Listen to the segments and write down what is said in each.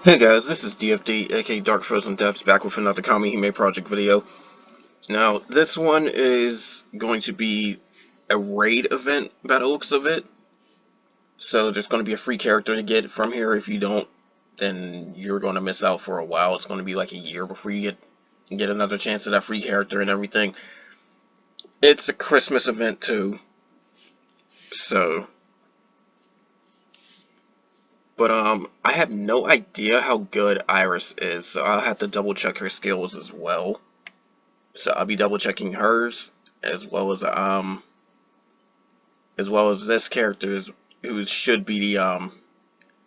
Hey guys, this is DFD, aka Dark Frozen Depths, back with another Kamihime project video. Now, this one is going to be a raid event by the looks of it. So there's going to be a free character to get from here. If you don't, then you're going to miss out for a while. It's going to be like a year before you get another chance at that free character and everything. It's a Christmas event too. So, but I have no idea how good Iris is, so I'll have to double check her skills as well. So I'll be double checking hers as well as this character's, who should be the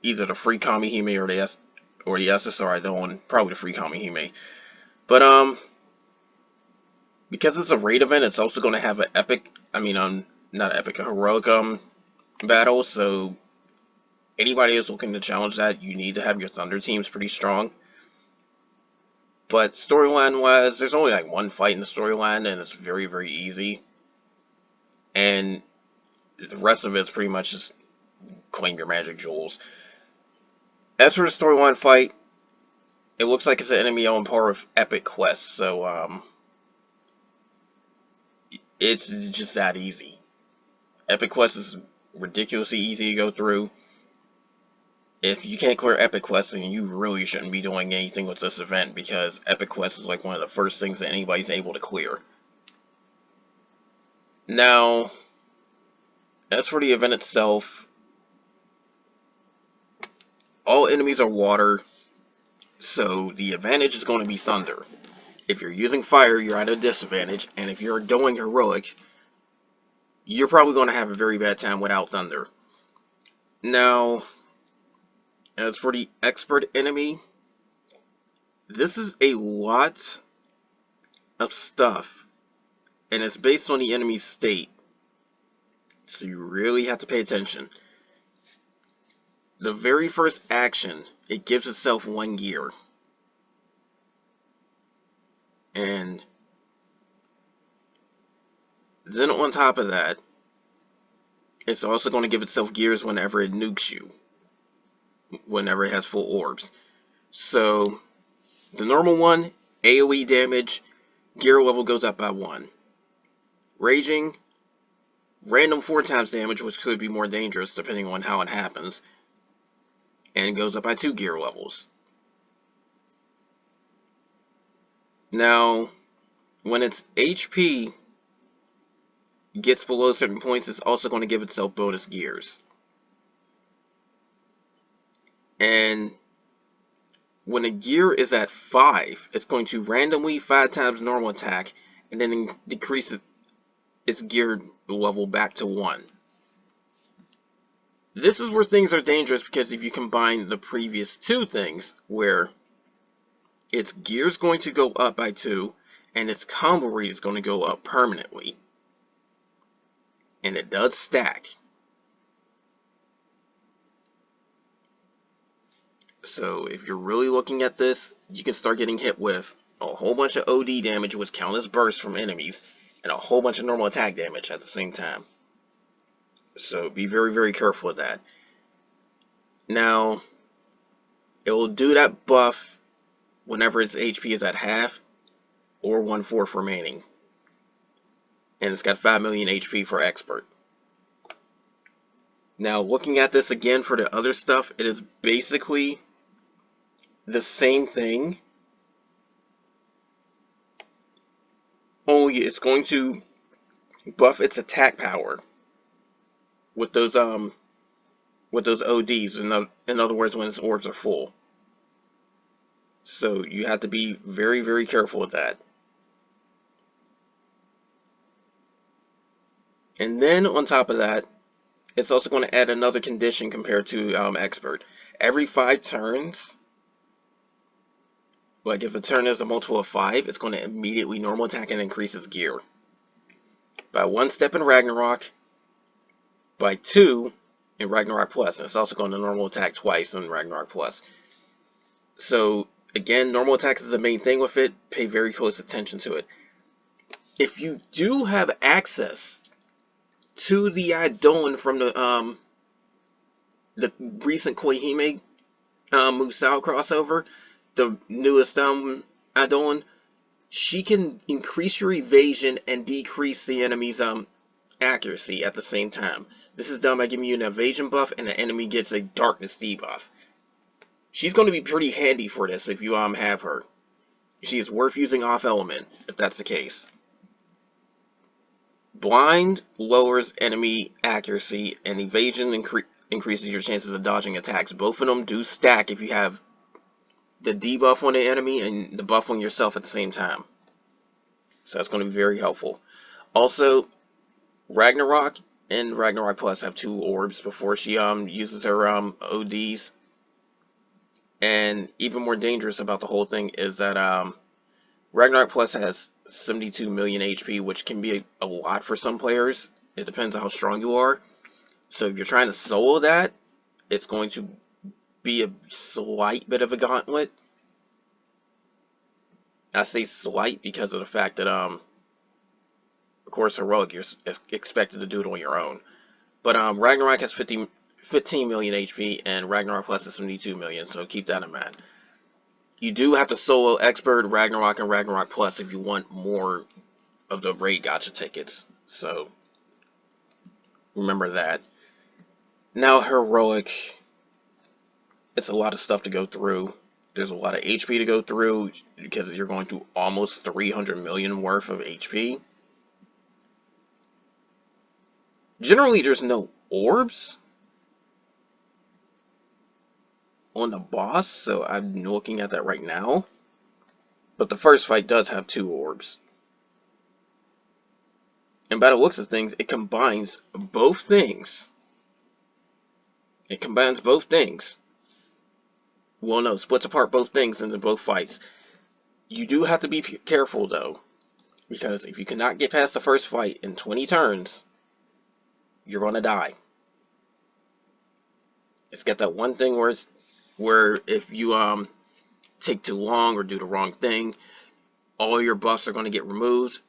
either the free Kamihime or the SSR one, probably the free Kamihime. But because it's a raid event, it's also going to have an epic, not epic, a heroic battle. So anybody who's looking to challenge that, you need to have your Thunder teams pretty strong. But storyline wise, there's only like one fight in the storyline, and it's very, very easy. And the rest of it's pretty much just claim your magic jewels. As for the storyline fight, it looks like it's an enemy on par with Epic Quest, so it's just that easy. Epic Quest is ridiculously easy to go through. If you can't clear Epic Quest, then you really shouldn't be doing anything with this event, because Epic Quest is like one of the first things that anybody's able to clear. Now, as for the event itself, all enemies are water, so the advantage is going to be thunder. If you're using fire, you're at a disadvantage, and if you're doing heroic, you're probably going to have a very bad time without thunder. Now, as for the expert enemy, this is a lot of stuff, and it's based on the enemy's state, so you really have to pay attention. The very first action, it gives itself 1 gear, and then on top of that, it's also going to give itself gears whenever it nukes you, whenever it has full orbs. So the normal one, AoE damage, gear level goes up by 1. Raging, random 4 times damage, which could be more dangerous depending on how it happens, and goes up by 2 gear levels. Now, when its HP gets below certain points, it's also going to give itself bonus gears. And when a gear is at 5, it's going to randomly 5 times normal attack, and then decrease its gear level back to 1. This is where things are dangerous, because if you combine the previous 2 things, where its gear is going to go up by 2, and its combo rate is going to go up permanently, and it does stack. So if you're really looking at this, you can start getting hit with a whole bunch of OD damage, which count as bursts from enemies, and a whole bunch of normal attack damage at the same time. So be very, very careful with that. Now, it will do that buff whenever its HP is at half or 1/4 remaining. And it's got 5 million HP for expert. Now, looking at this again for the other stuff, it is basically the same thing, only it's going to buff its attack power with those ODs, in other words, when its orbs are full. So you have to be very, very careful with that. And then on top of that, it's also going to add another condition compared to expert. Every 5 turns, like if a turn is a multiple of 5, it's going to immediately normal attack and increase its gear. By 1 step in Ragnarok, by 2 in Ragnarok Plus, and it's also going to normal attack twice in Ragnarok Plus. So again, normal attacks is the main thing with it. Pay very close attention to it. If you do have access to the Idolin from the recent Koihime moveset crossover, the newest add-on, she can increase your evasion and decrease the enemy's accuracy at the same time. This is done by giving you an evasion buff and the enemy gets a darkness debuff. She's going to be pretty handy for this if you have her. She is worth using off element if that's the case. Blind lowers enemy accuracy and evasion increases your chances of dodging attacks. Both of them do stack if you have the debuff on the enemy and the buff on yourself at the same time. So that's going to be very helpful. Also, Ragnarok and Ragnarok Plus have 2 orbs before she uses her ODs. And even more dangerous about the whole thing is that Ragnarok Plus has 72 million HP, which can be a lot for some players. It depends on how strong you are. So if you're trying to solo that, it's going to be a slight bit of a gauntlet. I say slight because of the fact that, of course, Heroic, you're expected to do it on your own. But Ragnarok has 15 million HP, and Ragnarok Plus is 72 million, so keep that in mind. You do have to solo Expert, Ragnarok, and Ragnarok Plus if you want more of the raid gacha tickets. So, remember that. Now, Heroic, it's a lot of stuff to go through. There's a lot of HP to go through because you're going through almost 300 million worth of HP. Generally, there's no orbs on the boss, so I'm looking at that right now. But the first fight does have 2 orbs. And by the looks of things, it combines both things. It combines both things. Well, no, splits apart both things into both fights. You do have to be careful, though, because if you cannot get past the first fight in 20 turns, you're gonna die. It's got that one thing where if you take too long or do the wrong thing, all your buffs are gonna get removed,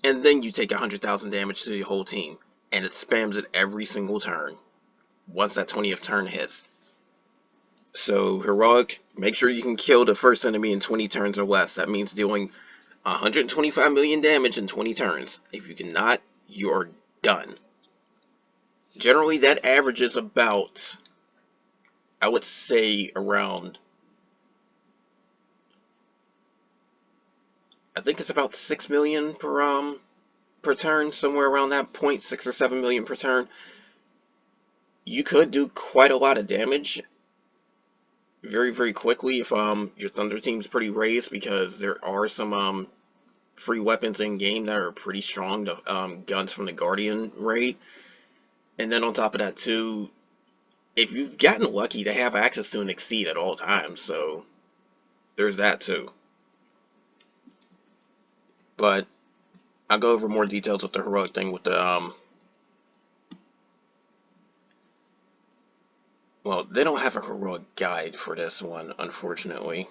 and then you take 100,000 damage to the whole team, and it spams it every single turn once that 20th turn hits. So Heroic, make sure you can kill the first enemy in 20 turns or less. That means dealing 125 million damage in 20 turns. If you cannot, you're done. Generally, that averages about, I would say, around, I think it's about 6 million per turn, somewhere around that point, 6 or 7 million per turn. You could do quite a lot of damage very, very quickly if your Thunder team's pretty raised, because there are some free weapons in game that are pretty strong. The guns from the Guardian raid, and then on top of that too, if you've gotten lucky, they have access to an Exceed at all times, so there's that too. But I'll go over more details with the Heroic thing with the well, they don't have a Heroic guide for this one, unfortunately.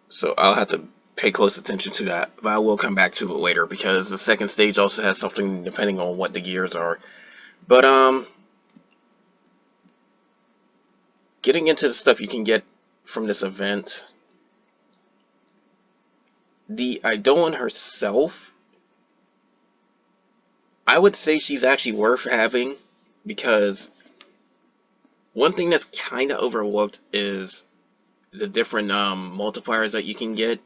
So I'll have to pay close attention to that, but I will come back to it later because the second stage also has something depending on what the gears are. But getting into the stuff you can get from this event, the Eidolon herself, I would say she's actually worth having, because one thing that's kind of overlooked is the different multipliers that you can get.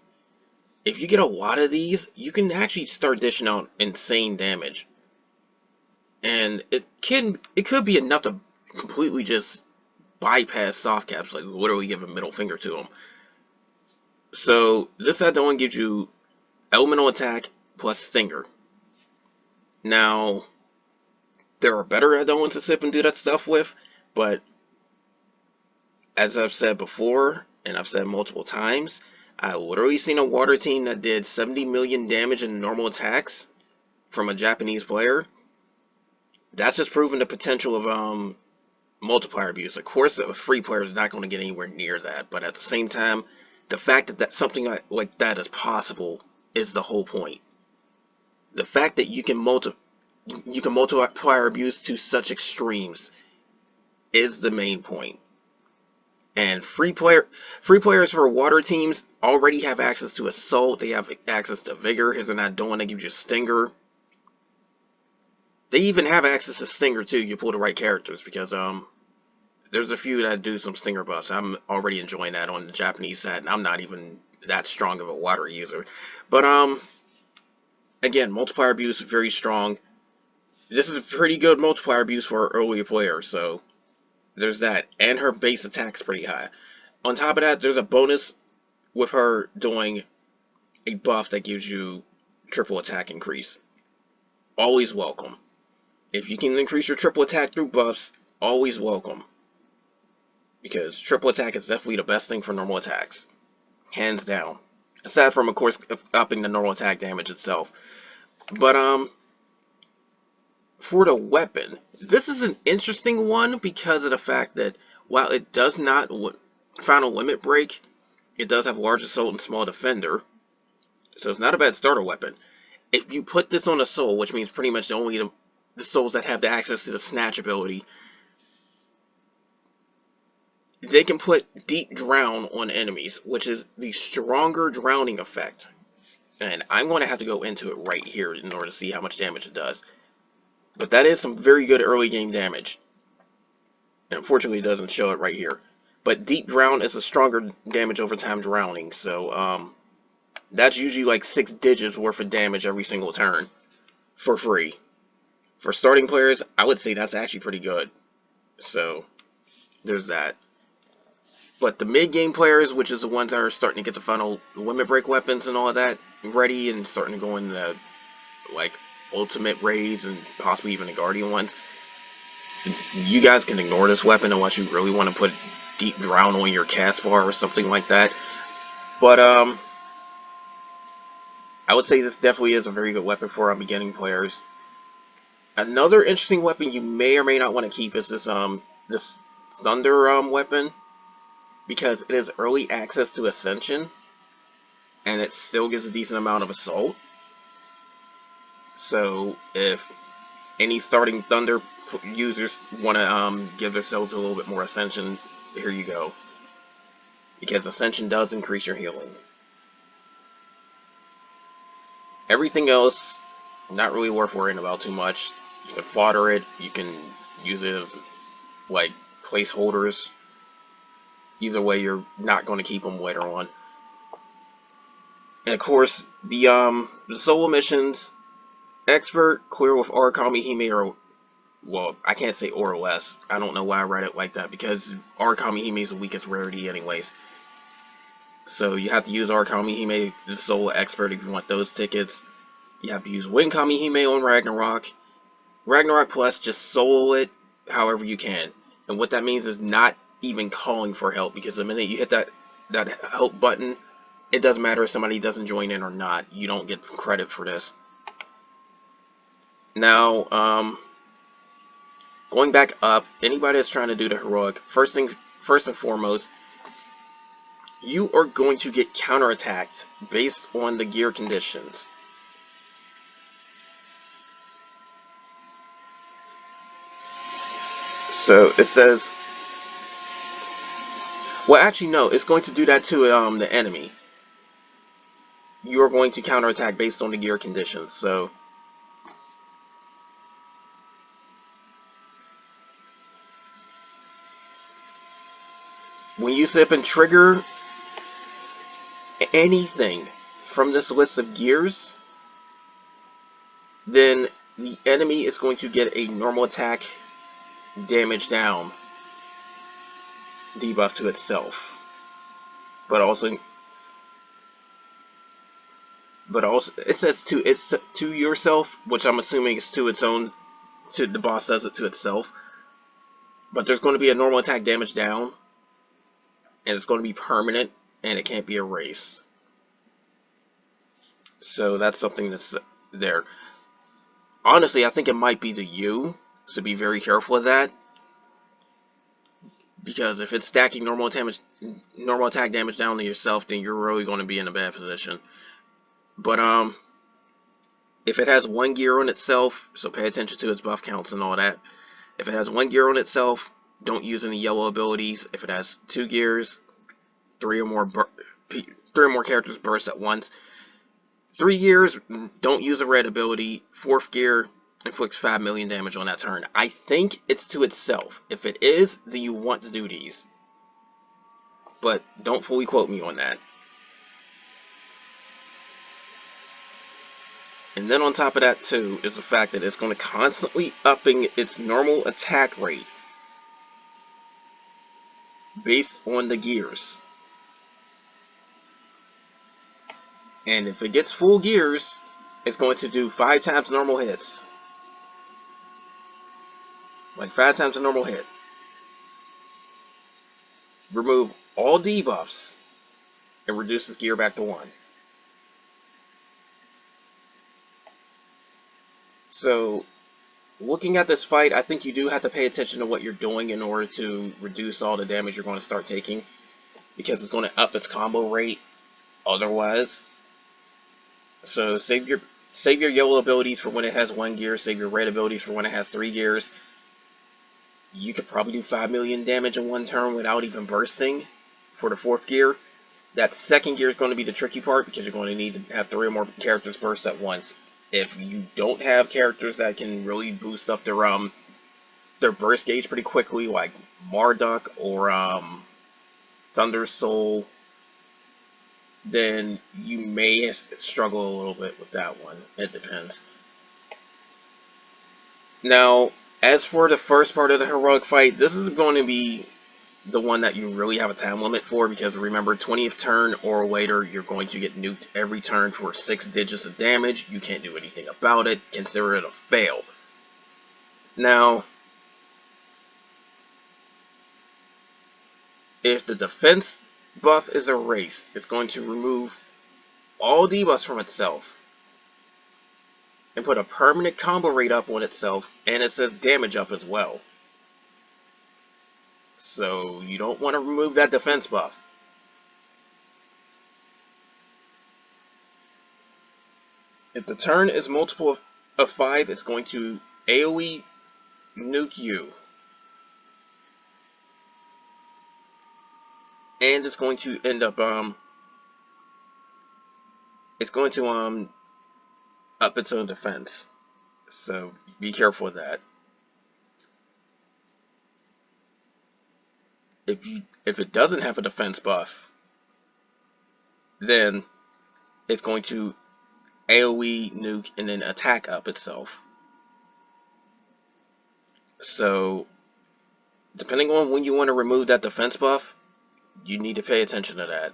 If you get a lot of these, you can actually start dishing out insane damage, and it could be enough to completely just bypass soft caps, like literally give a middle finger to them. So this add-on gives you elemental attack plus stinger. Now, there are better add-ons to sip and do that stuff with, but as I've said before, and I've said multiple times, I literally seen a water team that did 70 million damage in normal attacks from a Japanese player. That's just proving the potential of multiplier abuse. Of course, a free player is not going to get anywhere near that, but at the same time, the fact that something like that is possible is the whole point. The fact that you can multiplier abuse to such extremes is the main point. And free players for water teams already have access to Assault. They have access to Vigor. Because they're not doing, they give you Stinger. They even have access to Stinger too. You pull the right characters, because there's a few that do some Stinger buffs. I'm already enjoying that on the Japanese set, and I'm not even that strong of a water user. But again, multiplier abuse is very strong. This is a pretty good multiplier abuse for an earlier player, so there's that. And her base attack is pretty high. On top of that, there's a bonus with her doing a buff that gives you triple attack increase. Always welcome. If you can increase your triple attack through buffs, always welcome. Because triple attack is definitely the best thing for normal attacks. Hands down. Aside from, of course, upping the normal attack damage itself. But, for the weapon, this is an interesting one because of the fact that while it does not final limit break, it does have large assault and small defender. So it's not a bad starter weapon. If you put this on a soul, which means pretty much only the souls that have the access to the snatch ability, they can put deep drown on enemies, which is the stronger drowning effect. And I'm going to have to go into it right here in order to see how much damage it does. But that is some very good early game damage. And unfortunately it doesn't show it right here. But deep drown is a stronger damage over time drowning, so that's usually like 6 digits worth of damage every single turn for free. For starting players, I would say that's actually pretty good. So there's that. But the mid-game players, which is the ones that are starting to get the final limit break weapons and all of that ready, and starting to go in the like ultimate raids and possibly even the guardian ones, you guys can ignore this weapon unless you really want to put deep drown on your cast bar or something like that. But I would say this definitely is a very good weapon for beginning players. Another interesting weapon you may or may not want to keep is this thunder weapon, because it has early access to Ascension and it still gives a decent amount of assault. So if any starting thunder users want to give themselves a little bit more Ascension, here you go, because Ascension does increase your healing. Everything else, not really worth worrying about too much. You can fodder it, you can use it as like placeholders. Either way, you're not going to keep them later on. And of course, the solo missions, expert, clear with Orb Kamihime, or, well, I can't say or less. I don't know why I read it like that, because Orb Kamihime is the weakest rarity anyways. So you have to use Orb Kamihime, the solo expert, if you want those tickets. You have to use Wind Kamihime on Ragnarok. Ragnarok Plus, just solo it however you can. And what that means is not even calling for help, because the minute you hit that help button, it doesn't matter if somebody doesn't join in or not. You don't get credit for this. Now, going back up, anybody that's trying to do the heroic, first and foremost, you are going to get counterattacked based on the gear conditions. So it says, well, actually no, it's going to do that to the enemy. You are going to counterattack based on the gear conditions. So when you sip and trigger anything from this list of gears, then the enemy is going to get a normal attack damage down debuff to itself. But also it says to yourself, which I'm assuming is to its own, to the boss says it to itself. But there's going to be a normal attack damage down, and it's going to be permanent, and it can't be erased. So that's something that's there. Honestly, I think it might be the U, so be very careful of that. Because if it's stacking normal attack damage down to yourself, then you're really going to be in a bad position. But if it has one gear on itself, so pay attention to its buff counts and all that. If it has one gear on itself, don't use any yellow abilities. If it has 2 gears, 3 or more characters burst at once. 3 gears, don't use a red ability. 4th gear, inflicts 5 million damage on that turn. I think it's to itself. If it is, then you want to do these. But don't fully quote me on that. And then on top of that too, is the fact that it's going to constantly upping its normal attack rate based on the gears. And if it gets full gears, it's going to do 5 times normal hits. Like 5 times a normal hit. Remove all debuffs and reduces gear back to 1. So, looking at this fight, I think you do have to pay attention to what you're doing in order to reduce all the damage you're going to start taking, because it's going to up its combo rate otherwise. So save your yellow abilities for when it has 1 gear, save your red abilities for when it has 3 gears. You could probably do 5 million damage in 1 turn without even bursting for the 4th gear. That 2nd gear is going to be the tricky part, because you're going to need to have 3 or more characters burst at once. If you don't have characters that can really boost up their burst gauge pretty quickly, like Marduk or Thunder Soul, then you may struggle a little bit with that one. It depends. Now, as for the first part of the heroic fight, this is going to be the one that you really have a time limit for, because remember, 20th turn or later, you're going to get nuked every turn for 6 digits of damage. You can't do anything about it. Consider it a fail. Now, if the defense buff is erased, it's going to remove all debuffs from itself and put a permanent combo rate up on itself, and it says damage up as well. So you don't want to remove that defense buff. If the turn is multiple of 5, it's going to AoE nuke you. And it's going to end up it's going to up its own defense. So be careful with that. If it doesn't have a defense buff, then it's going to AoE nuke and then attack up itself. So depending on when you want to remove that defense buff, you need to pay attention to that.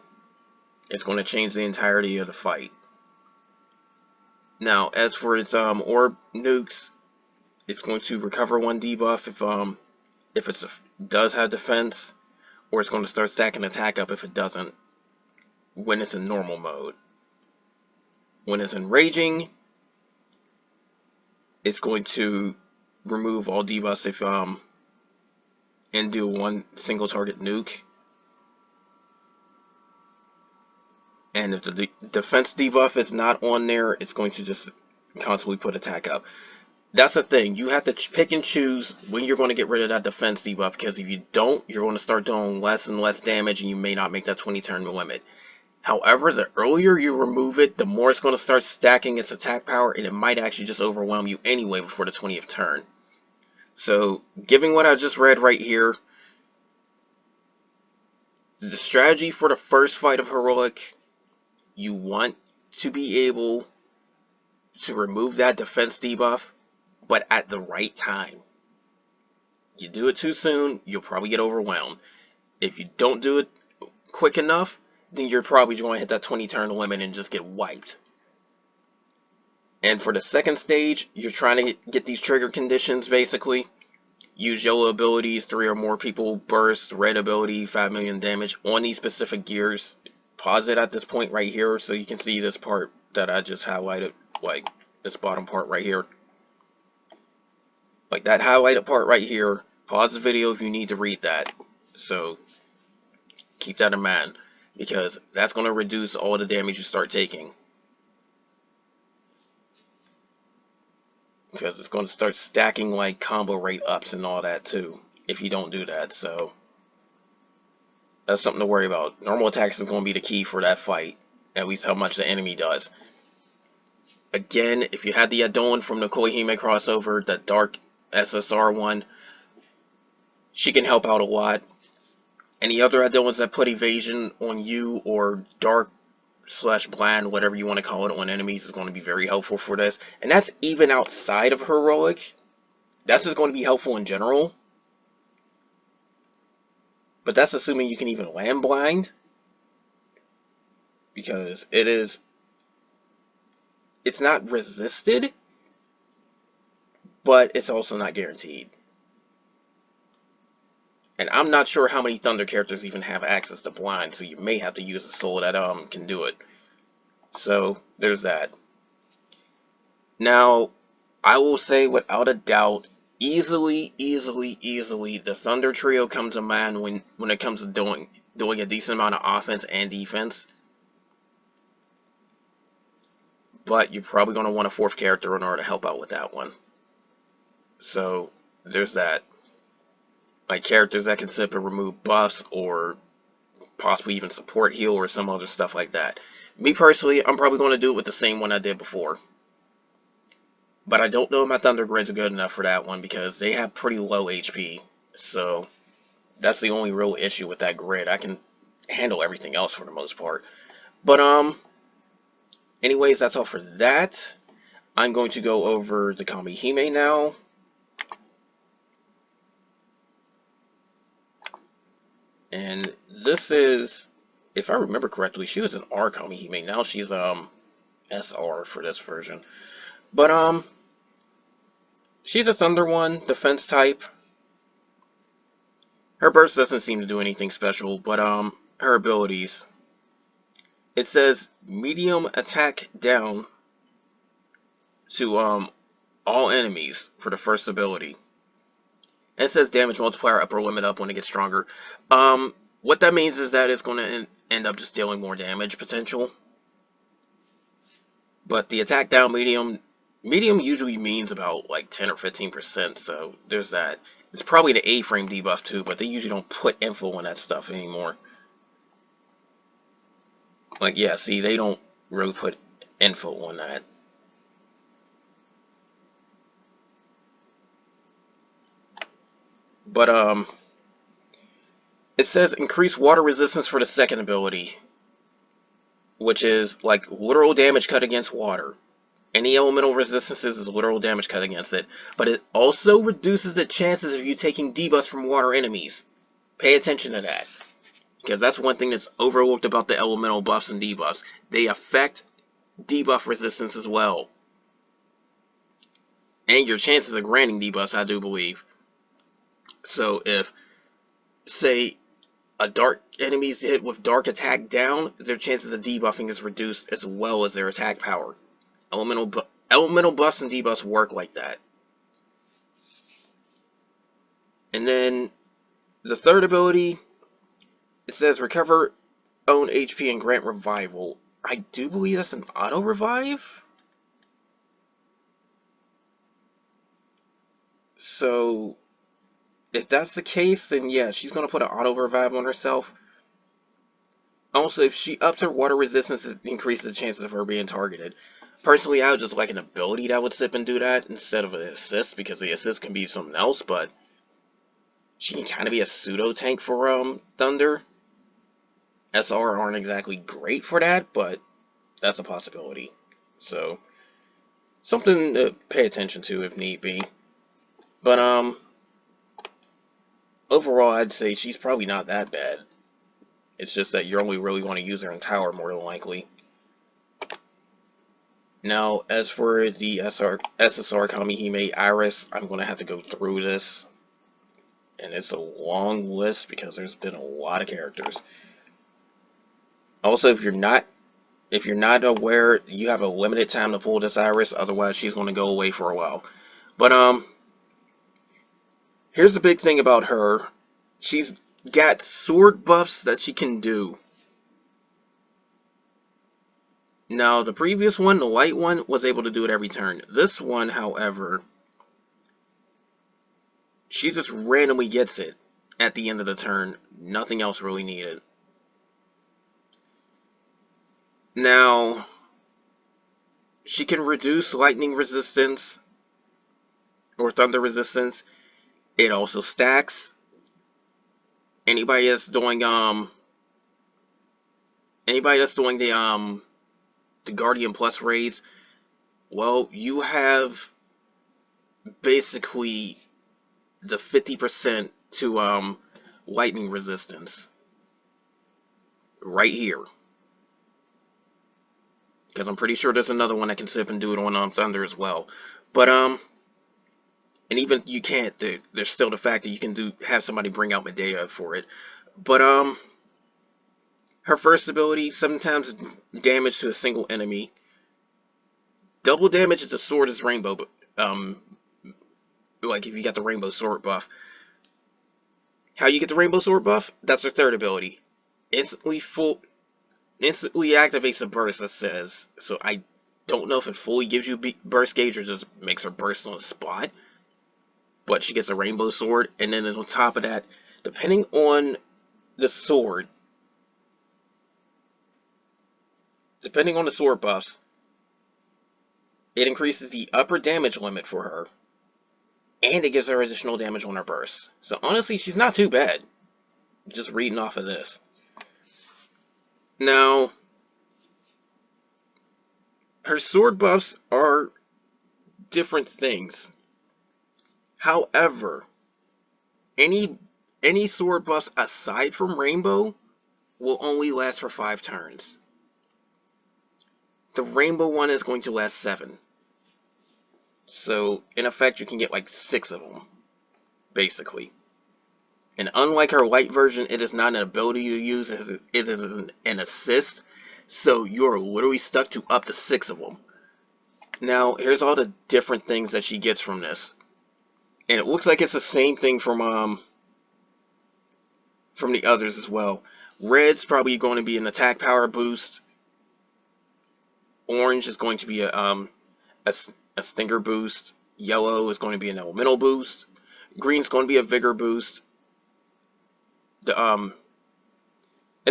It's going to change the entirety of the fight. Now, as for its Orb Nukes, it's going to recover 1 debuff if it does have defense, or it's going to start stacking attack up if it doesn't, when it's in normal mode. When it's in raging, it's going to remove all debuffs if and do 1 single target nuke. And if the defense debuff is not on there, it's going to just constantly put attack up. That's the thing. You have to pick and choose when you're going to get rid of that defense debuff, because if you don't, you're going to start doing less and less damage, and you may not make that 20 turn limit. However, the earlier you remove it, the more it's going to start stacking its attack power, and it might actually just overwhelm you anyway before the 20th turn. So, given what I just read right here, the strategy for the first fight of Heroic, you want to be able to remove that defense debuff, but at the right time. You do it too soon, you'll probably get overwhelmed. If you don't do it quick enough, then you're probably going to hit that 20 turn limit and just get wiped. And for the second stage, you're trying to get these trigger conditions basically. Use yellow abilities, 3 or more people burst, red ability, 5 million damage on these specific gears. Pause it at this point right here so you can see this part that I just highlighted, like this bottom part right here. Like that highlighted part right here. Pause the video if you need to read that. So keep that in mind, because that's going to reduce all the damage you start taking. Because it's going to start stacking like combo rate ups and all that too, if you don't do that, so that's something to worry about. Normal attacks is going to be the key for that fight, at least how much the enemy does. Again, if you had the Adon from the Kamihime crossover, that dark SSR one, she can help out a lot. Any other Adons that put evasion on you, or dark / bland, whatever you want to call it, on enemies is going to be very helpful for this. And that's even outside of heroic. That's just going to be helpful in general. But that's assuming you can even land blind. Because it's not resisted, but it's also not guaranteed. And I'm not sure how many Thunder characters even have access to blind, so you may have to use a soul that can do it. So there's that. Now, I will say without a doubt, easily, the Thunder Trio comes to mind when it comes to doing a decent amount of offense and defense. But you're probably going to want a 4th character in order to help out with that one. So there's that. Like characters that can sip and remove buffs, or possibly even support heal, or some other stuff like that. Me personally, I'm probably going to do it with the same one I did before. But I don't know if my Thunder Grids are good enough for that one, because they have pretty low HP. So that's the only real issue with that grid. I can handle everything else for the most part. But anyways, that's all for that. I'm going to go over the Kamihime now. And this is, if I remember correctly, she was an R Kamihime. Now she's SR for this version. But she's a Thunder one, defense type. Her burst doesn't seem to do anything special, but her abilities. It says medium attack down to all enemies for the first ability. And it says damage multiplier upper limit up when it gets stronger. What that means is that it's going to end up just dealing more damage potential. But the attack down medium usually means about like 10 or 15%, so there's that. It's probably the A-frame debuff too, but they usually don't put info on that stuff anymore. Like, yeah, see, they don't really put info on that. But it says increase water resistance for the second ability, which is like literal damage cut against water. Any elemental resistances is literal damage cut against it, but it also reduces the chances of you taking debuffs from water enemies. Pay attention to that, because that's one thing that's overlooked about the elemental buffs and debuffs. They affect debuff resistance as well, and your chances of granting debuffs, I do believe. So if, say, a dark enemy is hit with dark attack down, their chances of debuffing is reduced as well as their attack power. Elemental buffs and debuffs work like that. And then the third ability, it says recover own HP and grant revival. I do believe that's an auto revive. So if that's the case, then yeah, she's going to put an auto revive on herself. Also, if she ups her water resistance, it increases the chances of her being targeted. Personally, I would just like an ability that would sip and do that instead of an assist, because the assist can be something else, but she can kind of be a pseudo tank for Thunder. SR aren't exactly great for that, but that's a possibility. So something to pay attention to if need be. But overall, I'd say she's probably not that bad. It's just that you only really want to use her in tower more than likely. Now, as for the SSR Kamihime Iris, I'm going to have to go through this. And it's a long list because there's been a lot of characters. Also, if you're not aware, you have a limited time to pull this Iris, otherwise she's going to go away for a while. But here's the big thing about her. She's got sword buffs that she can do. Now, the previous one, the light one, was able to do it every turn. This one, however, She just randomly gets it at the end of the turn. Nothing else really needed. Now, she can reduce lightning resistance or thunder resistance. It also stacks. Anybody that's doing the Guardian Plus raids, well, you have basically the 50% to lightning resistance right here. Because I'm pretty sure there's another one that can sip and do it on thunder as well. But and even you can't. There's still the fact that you can have somebody bring out Medea for it. But her first ability, 7 times damage to a single enemy. Double damage if the sword is rainbow. Like if you got the rainbow sword buff. How you get the rainbow sword buff? That's her third ability. Instantly activates a burst that says. So I don't know if it fully gives you burst gauge or just makes her burst on the spot. But she gets a rainbow sword, and then on top of that, depending on the sword buffs, it increases the upper damage limit for her, and it gives her additional damage on her burst. So honestly, she's not too bad. Just reading off of this. Now, her sword buffs are different things. However, any sword buffs aside from rainbow will only last for 5 turns. The rainbow one is going to last 7. So, in effect, you can get like 6 of them, basically. And unlike her light version, it is not an ability you use, it is an assist. So, you're literally stuck to up to 6 of them. Now, here's all the different things that she gets from this. And it looks like it's the same thing from the others as well. Red's probably going to be an attack power boost. Orange is going to be a stinger boost. Yellow is going to be an elemental boost. Green is going to be a vigor boost. It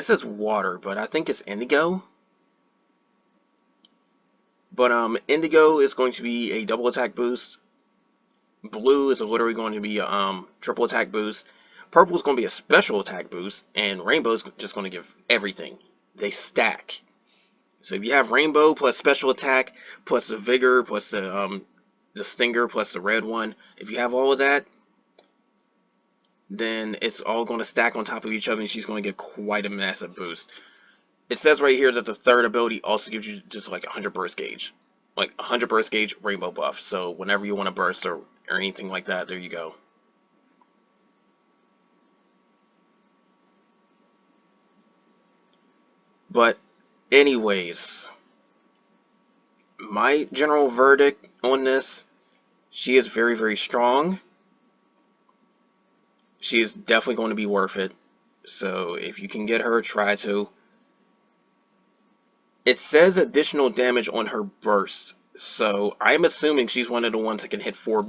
says water, but I think it's indigo. But indigo is going to be a double attack boost. Blue is literally going to be a triple attack boost. Purple is going to be a special attack boost, and rainbow is just going to give everything. They stack. So if you have rainbow plus special attack plus the vigor plus the stinger plus the red one, if you have all of that, then it's all going to stack on top of each other, and she's going to get quite a massive boost. It says right here that the third ability also gives you just like 100 burst gauge, like 100 burst gauge rainbow buff. So whenever you want to burst or anything like that, there you go. But anyways, my general verdict on this, she is very, very strong. She is definitely going to be worth it. So if you can get her, try to. It says additional damage on her burst. So I'm assuming she's one of the ones that can hit 4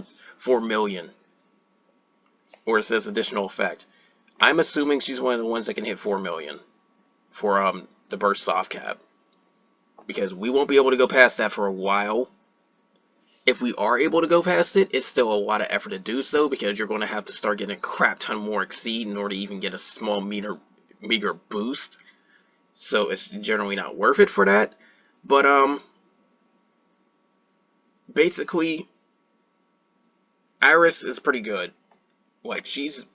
million. Or it says additional effect. I'm assuming she's one of the ones that can hit 4 million for the burst soft cap. Because we won't be able to go past that for a while. If we are able to go past it, it's still a lot of effort to do so, because you're going to have to start getting a crap ton more exceed in order to even get a small meager boost. So it's generally not worth it for that. But basically, Iris is pretty good. Like, she's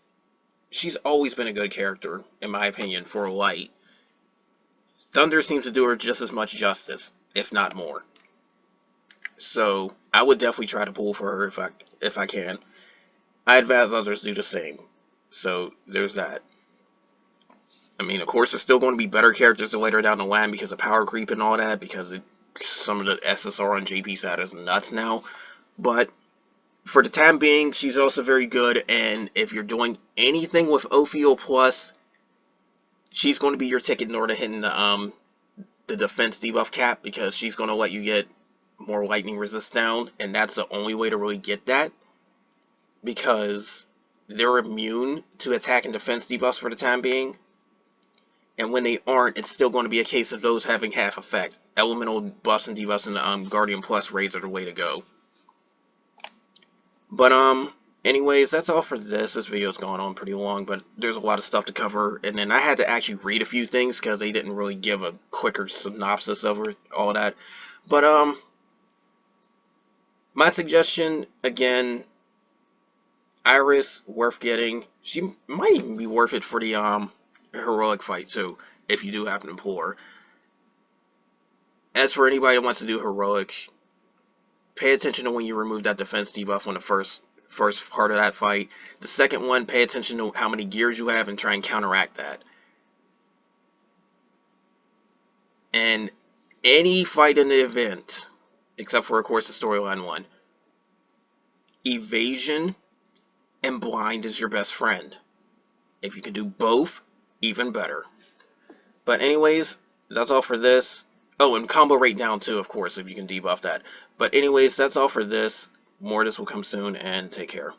always been a good character, in my opinion, for light. Thunder seems to do her just as much justice, if not more. So I would definitely try to pull for her if I can. I advise others do the same. So there's that. I mean, of course, there's still going to be better characters later down the line because of power creep and all that, because some of the SSR on JP side is nuts now. But for the time being, she's also very good, and if you're doing anything with Ophiel Plus, she's going to be your ticket in order to hit the defense debuff cap, because she's going to let you get more lightning resist down, and that's the only way to really get that, because they're immune to attack and defense debuffs for the time being. And when they aren't, it's still going to be a case of those having half effect. Elemental buffs and debuffs and Guardian Plus raids are the way to go. But anyways, that's all for this. This video's gone on pretty long, but there's a lot of stuff to cover. And then I had to actually read a few things because they didn't really give a quicker synopsis of all that. But my suggestion again, Iris, worth getting. She might even be worth it for the heroic fight too, if you do happen to pull her. As for anybody that wants to do heroic, pay attention to when you remove that defense debuff on the first part of that fight. The second one, pay attention to how many gears you have and try and counteract that. And any fight in the event, except for of course the storyline one, evasion and blind is your best friend. If you can do both, even better. But anyways, that's all for this. Oh, and combo rate down too, of course, if you can debuff that. But anyways, that's all for this. More of this will come soon, and take care.